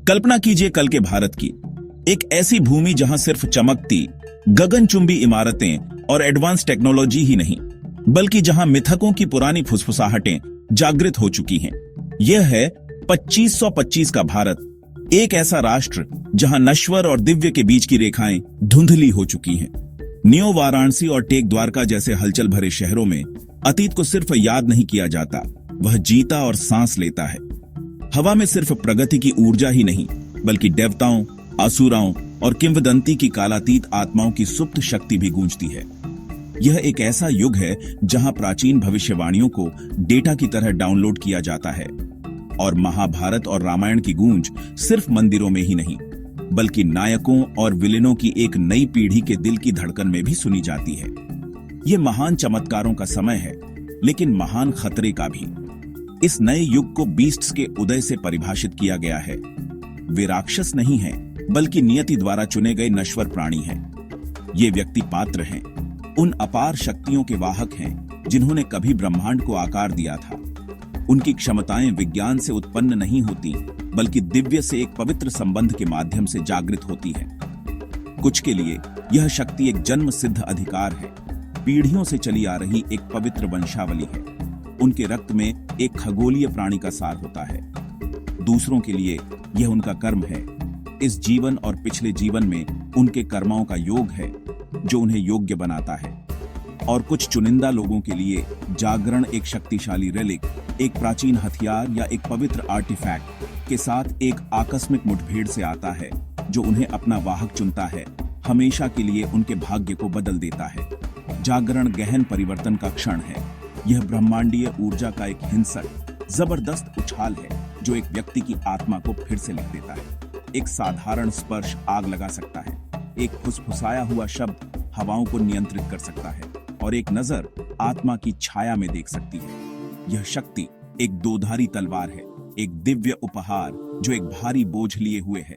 कल्पना कीजिए कल के भारत की, एक ऐसी भूमि जहां सिर्फ चमकती गगनचुंबी इमारतें और एडवांस टेक्नोलॉजी ही नहीं, बल्कि जहां मिथकों की पुरानी फुसफुसाहटें जागृत हो चुकी हैं। यह है 2525 का भारत, एक ऐसा राष्ट्र जहां नश्वर और दिव्य के बीच की रेखाएं धुंधली हो चुकी हैं। न्यू वाराणसी और टेक द्वारका जैसे हलचल भरे शहरों में अतीत को सिर्फ याद नहीं किया जाता, वह जीता और सांस लेता है। हवा में सिर्फ प्रगति की ऊर्जा ही नहीं, बल्कि देवताओं, असुराओं और किंवदंती की कालातीत आत्माओं की सुप्त शक्ति भी गूंजती है। यह एक ऐसा युग है जहां प्राचीन भविष्यवाणियों को डेटा की तरह डाउनलोड किया जाता है और महाभारत और रामायण की गूंज सिर्फ मंदिरों में ही नहीं, बल्कि नायकों और विलेनों की एक नई पीढ़ी के दिल की धड़कन में भी सुनी जाती है। यह महान चमत्कारों का समय है, लेकिन महान खतरे का भी। इस नए युग को बीस्ट्स के उदय से परिभाषित किया गया है। वे राक्षस नहीं हैं, बल्कि नियति द्वारा चुने गए नश्वर प्राणी हैं। ये व्यक्ति पात्र हैं, उन अपार शक्तियों के वाहक हैं जिन्होंने कभी ब्रह्मांड को आकार दिया था। उनकी क्षमताएं विज्ञान से उत्पन्न नहीं होती, बल्कि दिव्य से एक पवित्र संबंध के माध्यम से जागृत होती है। कुछ के लिए यह शक्ति एक जन्म सिद्ध अधिकार है, पीढ़ियों से चली आ रही एक पवित्र वंशावली है। उनके रक्त में एक खगोलीय प्राणी का सार होता है। दूसरों के लिए यह उनका कर्म है। इस जीवन और पिछले जीवन में उनके कर्मों का योग है जो उन्हें योग्य बनाता है। और कुछ चुनिंदा लोगों के लिए जागरण एक शक्तिशाली रेलिक, एक प्राचीन हथियार या एक पवित्र आर्टिफैक्ट के साथ एक आकस्मिक मुठभेड़ से आता है जो उन्हें अपना वाहक चुनता है, हमेशा के लिए उनके भाग्य को बदल देता है। जागरण गहन परिवर्तन का क्षण है। यह ब्रह्मांडीय ऊर्जा का एक हिंसक, जबरदस्त उछाल है जो एक व्यक्ति की आत्मा को फिर से लिख देता है। एक साधारण स्पर्श आग लगा सकता है, एक फुसफुसाया हुआ शब्द हवाओं को नियंत्रित कर सकता है और एक नजर आत्मा की छाया में देख सकती है। यह शक्ति एक दोधारी तलवार है, एक दिव्य उपहार जो एक भारी बोझ लिए हुए है।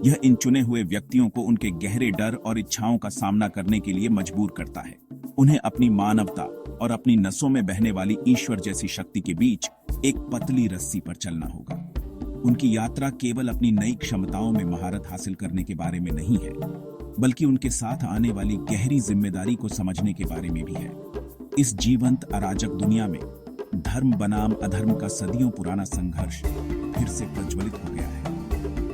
यह इन चुने हुए व्यक्तियों को उनके गहरे डर और इच्छाओं का सामना करने के लिए मजबूर करता है। उन्हें अपनी मानवता और अपनी नसों में बहने वाली ईश्वर जैसी शक्ति के बीच एक पतली रस्सी पर चलना होगा। उनकी यात्रा केवल अपनी नई क्षमताओं में महारत हासिल करने के बारे में नहीं है, बल्कि उनके साथ आने वाली गहरी जिम्मेदारी को समझने के बारे में भी है। इस जीवंत अराजक दुनिया में धर्म बनाम अधर्म का सदियों पुराना संघर्ष फिर से प्रज्वलित हो गया है।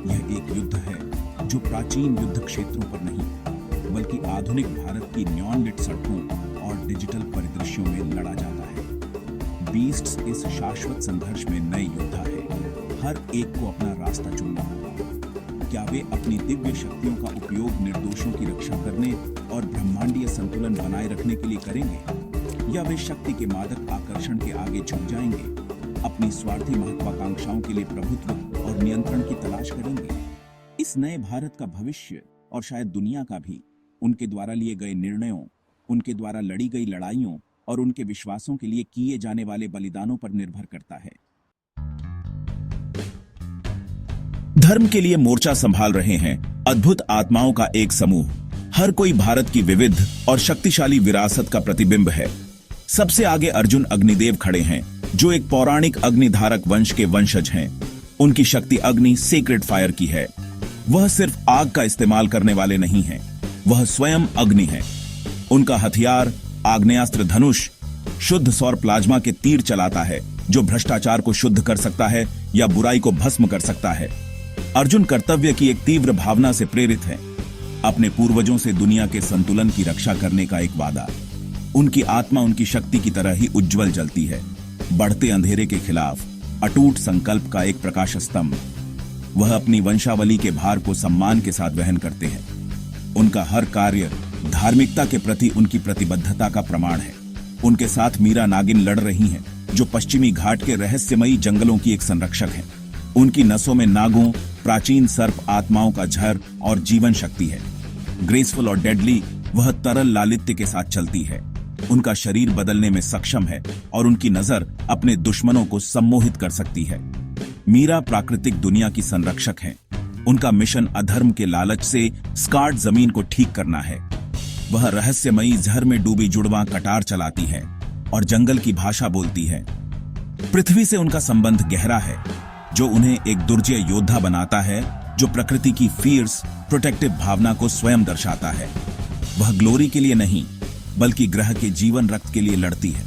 यह एक युद्ध है जो प्राचीन युद्ध क्षेत्रों पर नहीं, बल्कि आधुनिक भारत की न्योनलिट सड़कों और डिजिटल परिदृश्यों में लड़ा जाता है। बीस्ट्स इस शाश्वत संघर्ष में नए योद्धा है। हर एक को अपना रास्ता चुनना होगा। क्या वे अपनी दिव्य शक्तियों का उपयोग निर्दोषों की रक्षा करने और ब्रह्मांडीय संतुलन बनाए रखने के लिए करेंगे, या वे शक्ति के मादक आकर्षण के आगे झुक जाएंगे, अपनी स्वार्थी महत्वाकांक्षाओं के लिए प्रभुत्व और नियंत्रण की तलाश करेंगे? इस नए भारत का भविष्य और शायद दुनिया का भी उनके द्वारा लिए गए निर्णयों, उनके द्वारा लड़ी गई लड़ाइयों और उनके विश्वासों के लिए किए जाने वाले बलिदानों पर निर्भर करता है। धर्म के लिए मोर्चा संभाल रहे हैं अद्भुत आत्माओं का एक समूह। हर कोई भारत की विविध और शक्तिशाली विरासत का प्रतिबिंब है। सबसे आगे अर्जुन अग्निदेव खड़े हैं, जो एक पौराणिक अग्निधारक वंश के वंशज हैं। उनकी शक्ति अग्नि, सेक्रेड फायर की है। वह सिर्फ आग का इस्तेमाल करने वाले नहीं हैं, वह स्वयं अग्नि है। उनका हथियार आग्नेयास्त्र धनुष शुद्ध सौर प्लाज्मा के तीर चलाता है, जो भ्रष्टाचार को शुद्ध कर सकता है या बुराई को भस्म कर सकता है। अर्जुन कर्तव्य की एक तीव्र भावना से प्रेरित है, अपने पूर्वजों से दुनिया के संतुलन की रक्षा करने का एक वादा। उनकी आत्मा उनकी शक्ति की तरह ही उज्जवल जलती है, बढ़ते अंधेरे के खिलाफ अटूट संकल्प का एक प्रकाश स्तंभ। वह अपनी वंशावली के भार को सम्मान के साथ वहन करते हैं। उनका हर कार्य धार्मिकता के प्रति उनकी प्रतिबद्धता का प्रमाण है। उनके साथ मीरा नागिन लड़ रही हैं, जो पश्चिमी घाट के रहस्यमयी जंगलों की एक संरक्षक है। उनकी नसों में नागों, प्राचीन सर्प आत्माओं का झर और जीवन शक्ति है। ग्रेसफुल और डेडली, वह तरल लालित्य के साथ चलती है। उनका शरीर बदलने में सक्षम है और उनकी नजर अपने दुश्मनों को सम्मोहित कर सकती है। मीरा प्राकृतिक दुनिया की संरक्षक है। उनका मिशन अधर्म के लालच से स्कार्ड जमीन को ठीक करना है। वह रहस्यमयी झर में डूबी जुड़वां कटार चलाती है और जंगल की भाषा बोलती है। पृथ्वी से उनका संबंध गहरा है। जो उन्हें एक दुर्जय योद्धा बनाता है जो प्रकृति की फियर्स प्रोटेक्टिव भावना को स्वयं दर्शाता है। वह ग्लोरी के लिए नहीं बल्कि ग्रह के जीवन रक्त के लिए लड़ती है।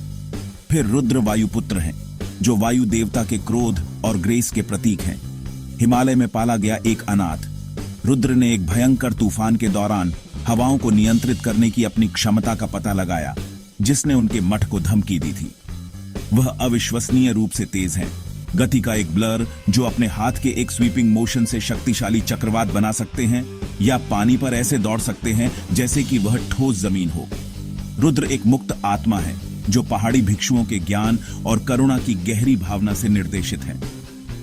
फिर रुद्र वायुपुत्र हैं जो वायु देवता के क्रोध और ग्रेस के प्रतीक हैं। हिमालय में पाला गया एक अनाथ रुद्र ने एक भयंकर तूफान के दौरान हवाओं को नियंत्रित करने की अपनी क्षमता का पता लगाया, जिसने उनके मठ को धमकी दी थी। वह अविश्वसनीय रूप से तेज है, गति का एक ब्लर जो अपने हाथ के एक स्वीपिंग मोशन से शक्तिशाली चक्रवात बना सकते हैं या पानी पर ऐसे दौड़ सकते हैं जैसे कि वह ठोस जमीन हो। रुद्र एक मुक्त आत्मा है जो पहाड़ी भिक्षुओं के ज्ञान और करुणा की गहरी भावना से निर्देशित है।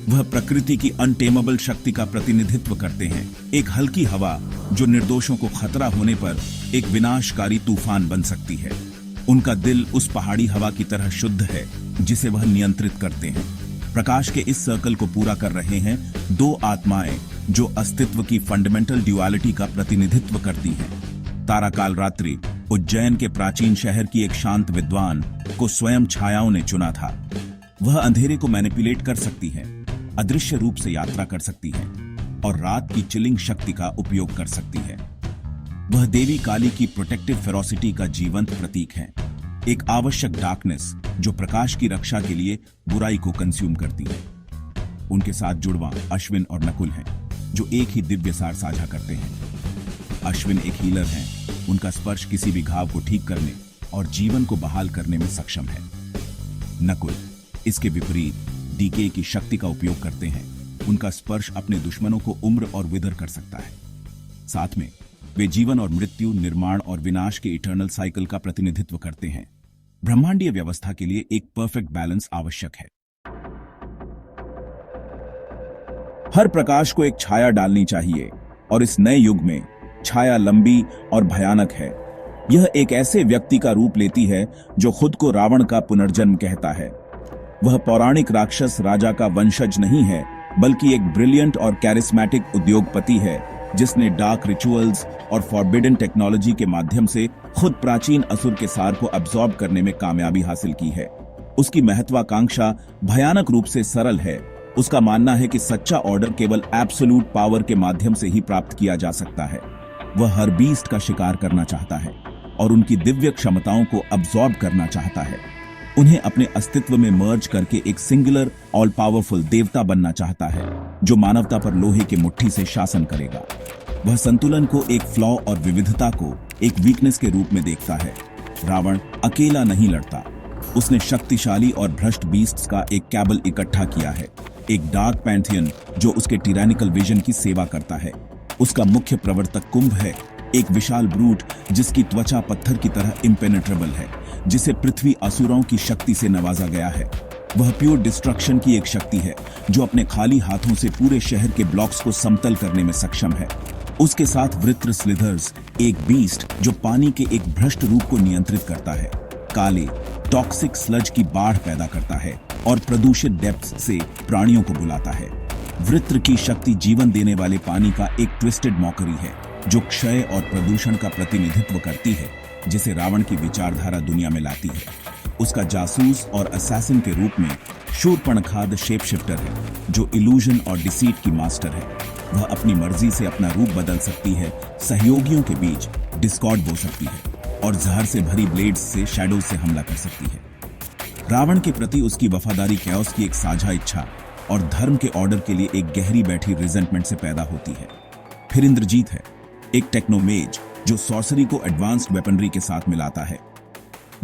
वह प्रकृति की अनटेमेबल शक्ति का प्रतिनिधित्व करते हैं, एक हल्की हवा जो निर्दोषों को खतरा होने पर एक विनाशकारी तूफान बन सकती है। उनका दिल उस पहाड़ी हवा की तरह शुद्ध है जिसे वह नियंत्रित करते हैं। प्रकाश के इस सर्कल को पूरा कर रहे हैं दो आत्माएं जो अस्तित्व की फंडामेंटल ड्युअलिटी का प्रतिनिधित्व करती हैं। ताराकाल रात्रि उज्जैन के प्राचीन शहर की एक शांत विद्वान को स्वयं छायाओं ने चुना था। वह अंधेरे को मैनिपुलेट कर सकती है, अदृश्य रूप से यात्रा कर सकती है और रात की चिलिंग शक्ति का उपयोग कर सकती है। वह देवी काली की प्रोटेक्टिव फेरोसिटी का जीवंत प्रतीक है, एक आवश्यक डार्कनेस जो प्रकाश की रक्षा के लिए बुराई को कंज्यूम करती है। उनके साथ जुड़वा अश्विन और नकुल हैं जो एक ही दिव्य सार साझा करते हैं। अश्विन एक हीलर हैं, उनका स्पर्श किसी भी घाव को ठीक करने और जीवन को बहाल करने में सक्षम है। नकुल इसके विपरीत डीके की शक्ति का उपयोग करते हैं, उनका स्पर्श अपने दुश्मनों को उम्र और विदर कर सकता है। साथ में वे जीवन और मृत्यु, निर्माण और विनाश के इटर्नल साइकिल का प्रतिनिधित्व करते हैं। ब्रह्मांडीय व्यवस्था के लिए एक परफेक्ट बैलेंस आवश्यक है। हर प्रकाश को एक छाया डालनी चाहिए और इस नए युग में छाया लंबी और भयानक है। यह एक ऐसे व्यक्ति का रूप लेती है जो खुद को रावण का पुनर्जन्म कहता है। वह पौराणिक राक्षस राजा का वंशज नहीं है बल्कि एक ब्रिलियंट और कैरिस्मेटिक उद्योगपति है जिसने डार्क रिचुअल्स और फॉरबिडन टेक्नोलॉजी के माध्यम से खुद प्राचीन असुर के सार को अब्सॉर्ब करने में कामयाबी हासिल की है। उसकी महत्वाकांक्षा भयानक रूप से सरल है। उसका मानना है कि सच्चा ऑर्डर केवल एब्सोल्यूट पावर के माध्यम से ही प्राप्त किया जा सकता है। वह हर बीस्ट का शिकार करना चाहता है और उनकी दिव्य क्षमताओं को अब्सॉर्ब करना चाहता है। उन्हें अपने अस्तित्व में मर्ज करके एक सिंगुलर ऑल पावरफुल देवता बनना चाहता है जो मानवता पर लोहे की मुट्ठी से शासन करेगा। वह संतुलन को एक फ्लॉ और विविधता को एक वीकनेस के रूप में देखता है। रावण अकेला नहीं लड़ता, उसने शक्तिशाली और भ्रष्ट बीस्ट्स का एक कैबल इकट्ठा किया है, एक डार्क पैंथियन जो उसके टिरानिकल विजन की सेवा करता है। उसका मुख्य प्रवर्तक कुंभ है, एक विशाल ब्रूट जिसकी त्वचा पत्थर की तरह इम्पेनेट्रेबल है, जिसे पृथ्वी असुरों की शक्ति से नवाजा गया है। वह प्योर डिस्ट्रक्शन की एक शक्ति है जो अपने खाली हाथों से पूरे शहर के ब्लॉक्स को समतल करने में सक्षम है। उसके साथ वृत्र स्लिथर्स, एक बीस्ट जो पानी के एक भ्रष्ट रूप को नियंत्रित करता है, काले टॉक्सिक स्लज की बाढ़ पैदा करता है और प्रदूषित डेप्थ्स से प्राणियों को बुलाता है। वृत्र की शक्ति जीवन देने वाले पानी का एक ट्विस्टेड मॉकरी है जो क्षय और प्रदूषण का प्रतिनिधित्व करती है, जिसे रावण की विचारधारा दुनिया में लाती है। उसका जासूस और असैसिन के रूप में शूर्पणखा द शेप शिफ्टर है जो इल्यूजन और डिसीट की मास्टर है। वह अपनी मर्जी से अपना रूप बदल सकती है, सहयोगियों के बीच डिस्कॉर्ड बो सकती है और जहर से भरी ब्लेड्स से शैडोज से हमला कर सकती है। रावण के प्रति उसकी वफादारी कैओस की एक साझा इच्छा और धर्म के ऑर्डर के लिए एक गहरी बैठी रिजेंटमेंट से पैदा होती है। फिर इंद्रजीत है, एक टेक्नोमेज जो सॉर्सरी को एडवांस्ड वेपनरी के साथ मिलाता है।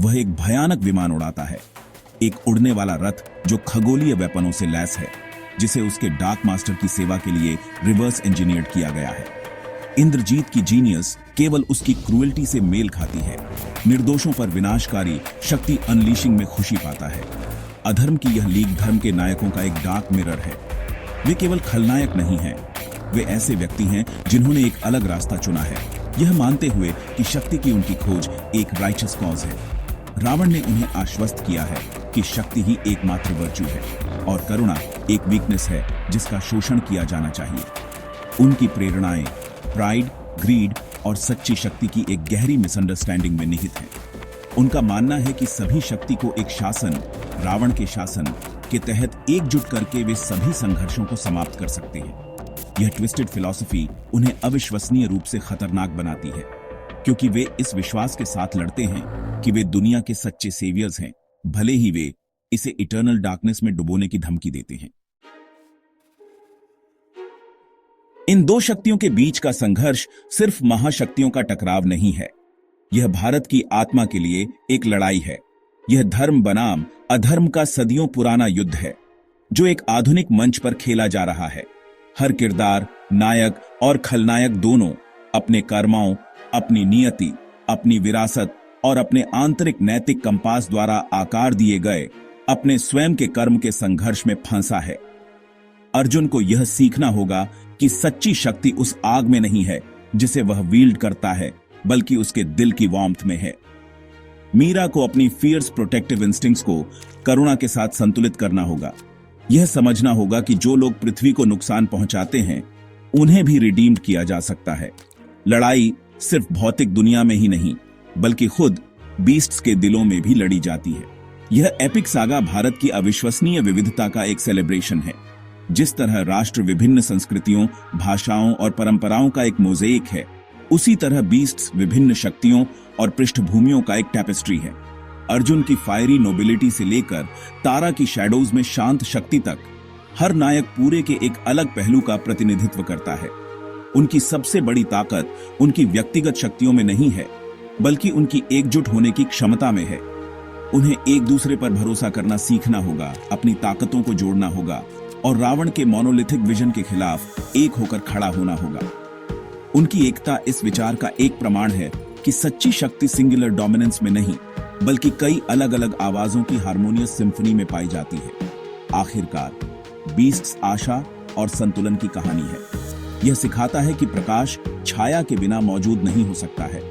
वह एक भयानक विमान उड़ाता है, एक उड़ने वाला रथ जो खगोलीय वेपनों से लैस है, जिसे उसके डार्क मास्टर की सेवा के लिए रिवर्स इंजीनियर्ड किया गया है। इंद्रजीत की जीनियस केवल उसकी क्रूएल्टी से मेल खाती है। निर्दोषों पर विनाशकारी शक्ति अनलीशिंग में खुशी पाता है। अधर्म की यह लीग धर्म के नायकों का एक डार्क मिरर है। वे केवल खलनायक नहीं हैं, वे ऐसे व्यक्ति हैं जिन्होंने एक अलग रास्ता चुना है, यह मानते हुए कि शक्ति की उनकी खोज एक राइचस कॉज है। रावण ने उन्हें आश्वस्त किया है कि शक्ति ही एकमात्र वर्च्यू है और करुणा एक वीकनेस है जिसका शोषण किया जाना चाहिए। उनकी प्रेरणाएं प्राइड, ग्रीड और सच्ची शक्ति की एक गहरी मिसअंडरस्टैंडिंग में निहित है। उनका मानना है कि सभी शक्ति को एक शासन, रावण के शासन, के तहत एकजुट करके वे सभी संघर्षों को समाप्त कर सकते हैं। यह ट्विस्टेड फिलॉसफी उन्हें अविश्वसनीय रूप से खतरनाक बनाती है, क्योंकि वे इस विश्वास के साथ लड़ते हैं कि वे दुनिया के सच्चे सेवियर्स हैं, भले ही वे इसे इटर्नल डार्कनेस में डुबोने की धमकी देते हैं। इन दो शक्तियों के बीच का संघर्ष सिर्फ महाशक्तियों का टकराव नहीं है, यह भारत की आत्मा के लिए एक लड़ाई है। यह धर्म बनाम अधर्म का सदियों पुराना युद्ध है, जो एक आधुनिक मंच पर खेला जा रहा है। हर किरदार, नायक और खलनायक दोनों अपने कर्मों, अपनी नियति, अपनी विरासत और अपने आंतरिक नैतिक कंपास द्वारा आकार दिए गए अपने स्वयं के कर्म के संघर्ष में फंसा है। अर्जुन को यह सीखना होगा कि सच्ची शक्ति उस आग में नहीं है जिसे वह वील्ड करता है, बल्कि उसके दिल की वार्मथ में है। मीरा को अपनी फियर्स प्रोटेक्टिव इंस्टिंक्ट्स को करुणा के साथ संतुलित करना होगा। यह समझना होगा कि जो लोग पृथ्वी को नुकसान पहुंचाते हैं, उन्हें भी रिडीम्ड किया जा सकता है। लड़ाई सिर्फ भौतिक दुनिया में ही नहीं, बल्कि खुद बीस्ट्स के दिलों में भी लड़ी जाती है। यह एपिक सागा भारत की अविश्वसनीय विविधता का एक सेलिब्रेशन है। जिस तरह राष्ट्र विभिन्न संस्कृतियों, भाषाओं और परंपराओं का एक मोज़ेक है, उसी तरह बीस्ट्स विभिन्न शक्तियों और पृष्ठभूमियों का एक टैपेस्ट्री है। अर्जुन की फायरी नोबिलिटी से लेकर तारा की शैडोज में शांत शक्ति तक, हर नायक पूरे के एक अलग पहलू का प्रतिनिधित्व करता है। उनकी सबसे बड़ी ताकत उनकी व्यक्तिगत शक्तियों में नहीं है, बल्कि उनकी एकजुट होने की क्षमता में है। उन्हें एक दूसरे पर भरोसा करना सीखना होगा, अपनी ताकतों को जोड़ना होगा और रावण के मोनोलिथिक विजन के खिलाफ एक होकर खड़ा होना होगा। उनकी एकता इस विचार का एक प्रमाण है कि सच्ची शक्ति सिंगुलर डोमिनेंस में नहीं, बल्कि कई अलग अलग आवाजों की हार्मोनियस सिम्फनी में पाई जाती है। आखिरकार बीस्ट्स आशा और संतुलन की कहानी है। यह सिखाता है कि प्रकाश छाया के बिना मौजूद नहीं हो सकता है,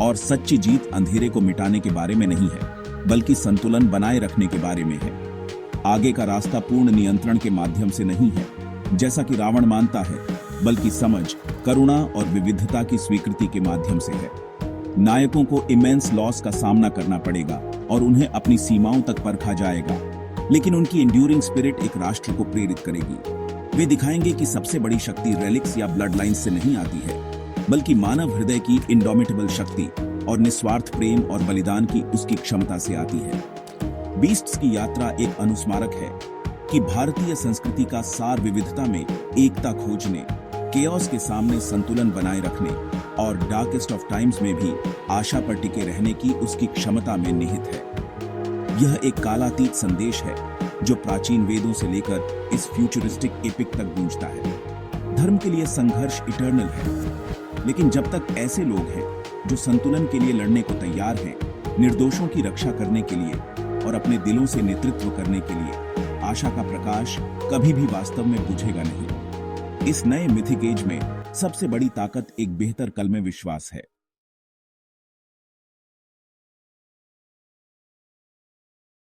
और सच्ची जीत अंधेरे को मिटाने के बारे में नहीं है, बल्कि संतुलन बनाए रखने के बारे में है। आगे का रास्ता पूर्ण नियंत्रण के माध्यम से नहीं है, जैसा कि रावण मानता है, बल्कि समझ, करुणा और विविधता की स्वीकृति के माध्यम से है। नायकों को इमेंस लॉस का सामना करना पड़ेगा और उन्हें अपनी सीमाओं तक परखा जाएगा, लेकिन उनकी एंड्यूरिंग स्पिरिट एक राष्ट्र को प्रेरित करेगी। वे दिखाएंगे कि सबसे बड़ी शक्ति रेलिक्स या ब्लड लाइन्स से नहीं आती है, बल्कि मानव हृदय की इंडोमिटेबल शक्ति और निस्वार्थ प्रेम और बलिदान की उसकी क्षमता से आती है। बीस्ट्स की यात्रा एक अनुस्मारक है कि भारतीय संस्कृति का सार विविधता में एकता खोजने, केओस के सामने संतुलन बनाए रखने और डार्केस्ट ऑफ टाइम्स में भी आशा पर टिके रहने की उसकी क्षमता में निहित है। यह एक कालातीत संदेश है जो प्राचीन वेदों से लेकर इस फ्यूचरिस्टिक एपिक तक गूंजता है। धर्म के लिए संघर्ष इटर्नल है, लेकिन जब तक ऐसे लोग हैं जो संतुलन के लिए लड़ने को तैयार हैं, निर्दोषों की रक्षा करने के लिए और अपने दिलों से नेतृत्व करने के लिए, आशा का प्रकाश कभी भी वास्तव में बुझेगा नहीं। इस नए मिथिक एज में सबसे बड़ी ताकत एक बेहतर कल में विश्वास है।